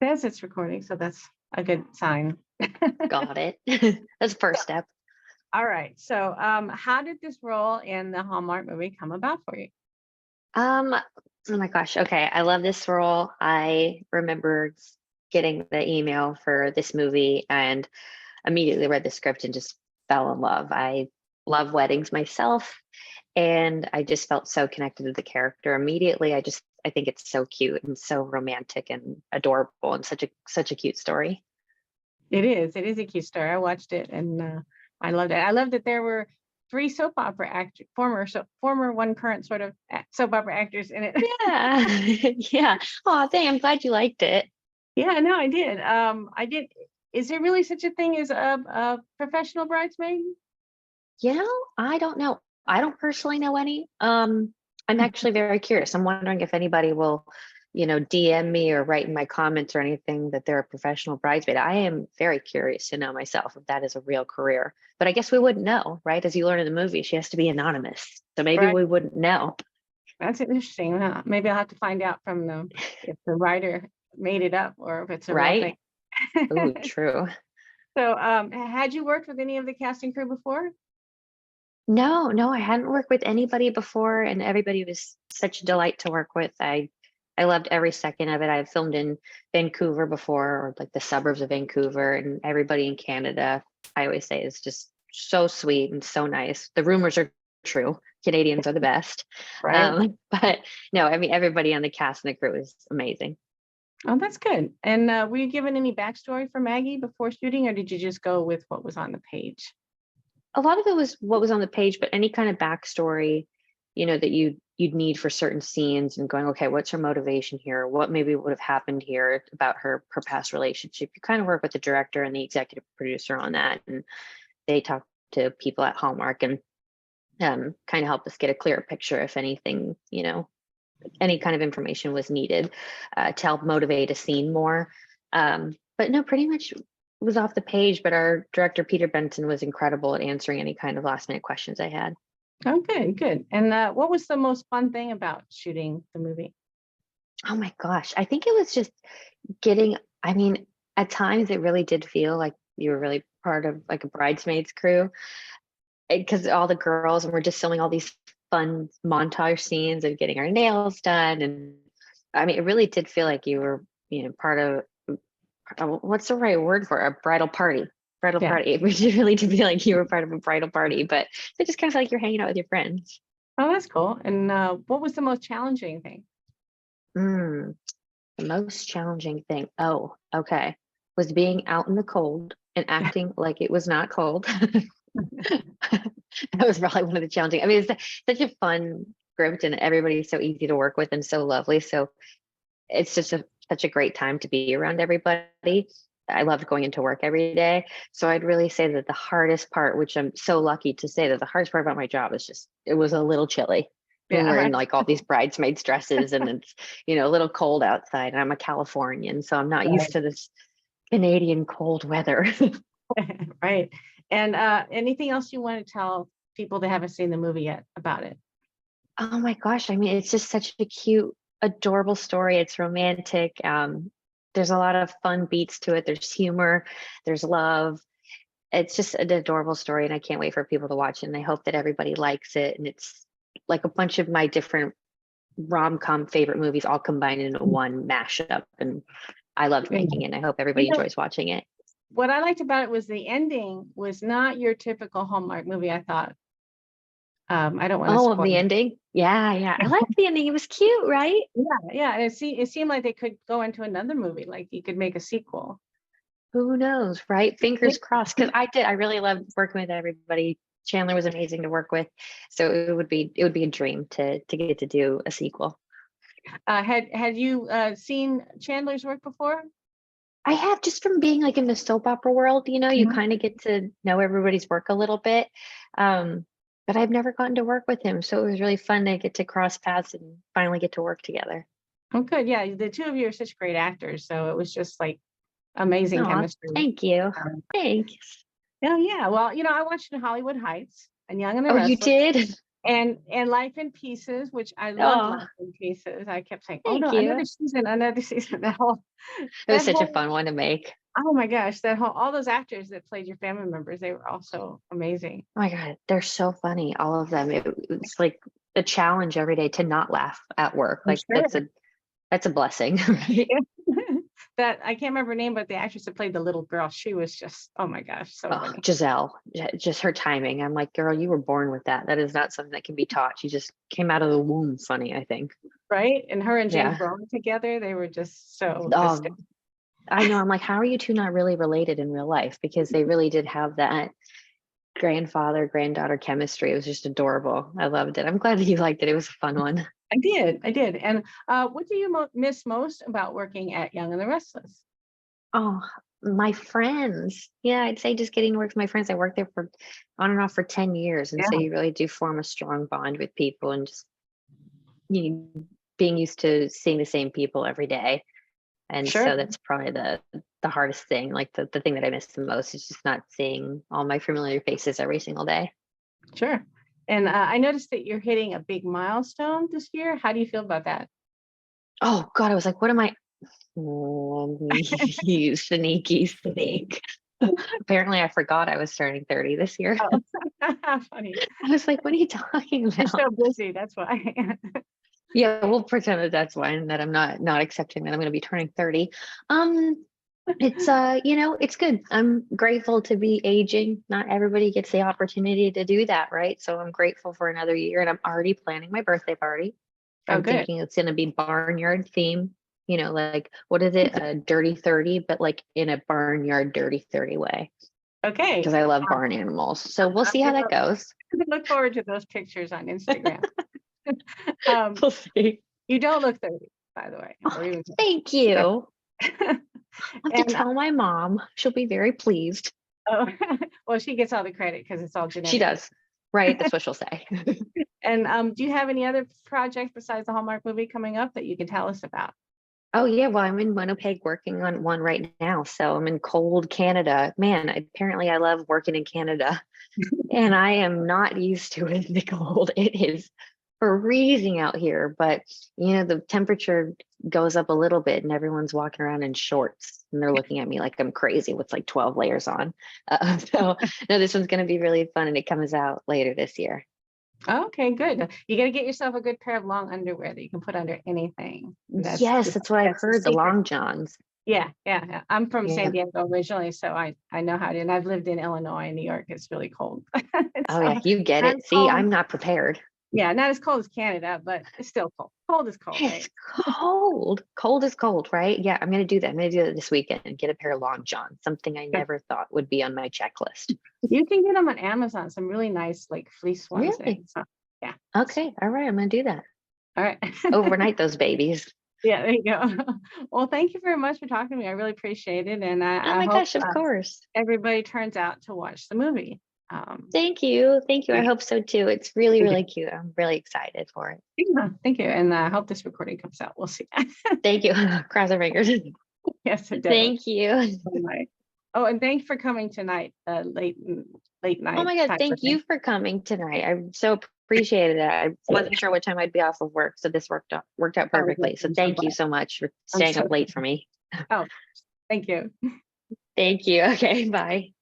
says it's recording, so that's a good sign. Got it. That's the first step. All right. So, how did this role in the Hallmark movie come about for you? Um, oh my gosh. Okay. I love this role. I remember getting the email for this movie and immediately read the script and just fell in love. I love weddings myself, and I just felt so connected to the character immediately. I think it's so cute and so romantic and adorable and such a cute story. It is. It is a cute story. I watched it and I loved it. I love that there were three soap opera actors, former, one current sort of soap opera actors in it. Yeah. Yeah. Oh, dang, I'm glad you liked it. Yeah, no, I did. I did. Is there really such a thing as a professional bridesmaid? I don't know. I don't personally know any. I'm actually very curious. I'm wondering if anybody will, DM me or write in my comments or anything that they're a professional bridesmaid. I am very curious to know myself if that is a real career. But I guess we wouldn't know, right? As you learn in the movie, she has to be anonymous. So maybe Right. we wouldn't know. That's interesting. Huh? Maybe I'll have to find out from them if the writer made it up or if it's a real thing. Right? Ooh, true. So, had you worked with any of the cast and crew before? No, no, I hadn't worked with anybody before, and everybody was such a delight to work with. I loved every second of it. I've filmed in Vancouver before, or like the suburbs of Vancouver, and everybody in Canada, I always say, is just so sweet and so nice. The rumors are true. Canadians are the best. Right. But no, I mean, everybody on the cast and the crew is amazing. Oh, that's good. And were you given any backstory for Maggie before shooting, or did you just go with what was on the page? A lot of it was what was on the page, but any kind of backstory, that you'd need for certain scenes and going, okay, what's her motivation here? What maybe would have happened here about her past relationship? You kind of work with the director and the executive producer on that, and they talk to people at Hallmark and kind of help us get a clearer picture if anything, any kind of information was needed to help motivate a scene more. But no, pretty much was off the page, but our director, Peter Benson, was incredible at answering any kind of last minute questions I had. Oh, good, good. And what was the most fun thing about shooting the movie? Oh my gosh. I think it was just I mean, at times it really did feel like you were really part of like a bridesmaids crew because all the girls and we're just filming all these fun montage scenes of getting our nails done. And I mean, it really did feel like you were, part of what's the right word for it? A bridal party. Bridal Yeah. party. It really did feel like you were part of a bridal party, but it just kind of felt like you're hanging out with your friends. Oh, that's cool. And what was the most challenging thing? Mm, the most challenging thing. Oh, okay. Was being out in the cold and acting like it was not cold. That was probably one of the challenging. I mean, it's such a fun script and everybody's so easy to work with and so lovely. So it's just such a great time to be around everybody. I loved going into work every day. So I'd really say that the hardest part, which I'm so lucky to say that the hardest part about my job is just, it was a little chilly when Yeah, we're in right. like all these bridesmaids dresses and it's, a little cold outside and I'm a Californian. So I'm not used to this Canadian cold weather. Right. And anything else you want to tell people that haven't seen the movie yet about it? Oh my gosh. I mean, it's just such a cute, adorable story. It's romantic. There's a lot of fun beats to it. There's humor, there's love. It's just an adorable story, and I can't wait for people to watch it. And I hope that everybody likes it. And it's like a bunch of my different rom-com favorite movies all combined into one mashup. And I loved Yeah. making it. And I hope You everybody know, enjoys watching it. what I liked about it was the ending was not your typical Hallmark movie, I thought. I don't want to Oh, of spoil the it. ending? Yeah, yeah. I liked the ending. It was cute, right? Yeah, yeah. And it seemed like they could go into another movie, like you could make a sequel. Who knows, right? Fingers crossed. Because I really loved working with everybody. Chandler was amazing to work with. So it would be a dream to get to do a sequel. Had you seen Chandler's work before? I have just from being like in the soap opera world, you Mhm. kind of get to know everybody's work a little bit. Um, but I've never gotten to work with him. So it was really fun to get to cross paths and finally get to work together. Oh, good. Yeah, the two of you are such great actors, so it was just like amazing Oh, chemistry. thank you. Um, Thanks. oh yeah. Well, I watched in Hollywood Heights and Young and the Oh, you Restless. did? and Life in Pieces, which I love. Oh, Life in Pieces. I kept saying, "Oh no, thank you. another season, another season." It was That such a whole fun one to make. oh my gosh, that whole all those actors that played your family members, they were also amazing. Oh my God, they're so funny, all of them. It's like a challenge every day to not laugh at work. I'm Like sure. that's a blessing, right? Yeah. That I can't remember her name, but the actress that played the little girl, she was just, oh my gosh, so Oh, funny. Giselle, just her timing. I'm like, girl, you were born with that. That is not something that can be taught. She just came out of the womb funny, I think. Right? And her and James Yeah. Brolin together, they were just so Oh, hysterical. I know. I'm like, how are you two not really related in real life? Because they really did have that grandfather granddaughter chemistry. It was just adorable. I loved it. I'm glad that you liked it. It was a fun one. I did. And what do you miss most about working at Young and the Restless? Oh, my friends. Yeah, I'd say just getting to work with my friends. I worked there for on and off for 10 years. And so Yeah, you really do form a strong bond with people and just you know, being used to seeing the same people every day. And sure, so that's probably the hardest thing. Like the thing that I miss the most is just not seeing all my familiar faces every single day. sure. And I noticed that you're hitting a big milestone this year. How do you feel about that? Oh God, I was like, what am I? Oh, you sneaky snake. Apparently, I forgot I was turning 30 this year. Oh, funny. I was like, what are you talking You're about? so busy. That's why. Yeah, we'll pretend that that's why, and that I'm not accepting that I'm going to be turning 30. Um, it's it's good. I'm grateful to be aging. Not everybody gets the opportunity to do that, right? So I'm grateful for another year, and I'm already planning my birthday party. Oh, I'm good. thinking it's going to be barnyard theme. Like what is it? A dirty 30, but like in a barnyard dirty 30 way. Okay. Because I love barn animals. So we'll I'm see how that gonna goes. look forward to those pictures on Instagram. Um, We'll see. you don't look 30, by the way, Oh, or even thank close. you. I'll have to And tell my mom. She'll be very pleased. oh, well, she gets all the credit because it's all She genetic. does. Right? That's what she'll say. And do you have any other projects besides the Hallmark movie coming up that you can tell us about? Oh yeah, well, I'm in Winnipeg working on one right now. So I'm in cold Canada. Man, apparently I love working in Canada. And I am not used to it in the cold. It is freezing out here, but the temperature goes up a little bit and everyone's walking around in shorts and they're looking at me like I'm crazy with like 12 layers on. So no, this one's going to be really fun and it comes out later this year. Okay, good. You got to get yourself a good pair of long underwear that you can put under anything. Yes, that's what I've That's the heard, the secret. long johns. Yeah, yeah, yeah. I'm from San Yeah. Diego originally, so I know how to. And I've lived in Illinois and New York. It's really cold. Oh So yeah, you get not as it. See, cold. I'm not prepared. Yeah, not as cold as Canada, but it's still cold. Cold is cold, It's right? cold. Cold is cold, right? Yeah, I'm gonna do that. I'm gonna do that this weekend and get a pair of long johns, something I Good. never thought would be on my checklist. You can get them on Amazon, some really nice like fleece ones there. Really? So yeah. Okay. All right. I'm gonna do that. All right. Overnight those babies. Yeah, there you go. Well, thank you very much for talking to me. I really appreciate it. And Oh I my hope gosh, of course. everybody turns out to watch the movie. Thank you. Thank you. I Yeah, hope so too. It's really, thank you. really cute. I'm really excited for it. Yeah, thank you. And I hope this recording comes out. We'll see. Thank you. Cross our fingers. Yes, it does. Thank you. Oh, oh, and thanks for coming tonight, late Oh night my God. time for Thank me. you for coming tonight. I so appreciated it. I wasn't sure what time I'd be off of work. So this worked out Oh, good. perfectly. So I'm so thank you glad. so much for I'm staying so up late for me. Oh, thank you. Thank you. Okay. Bye.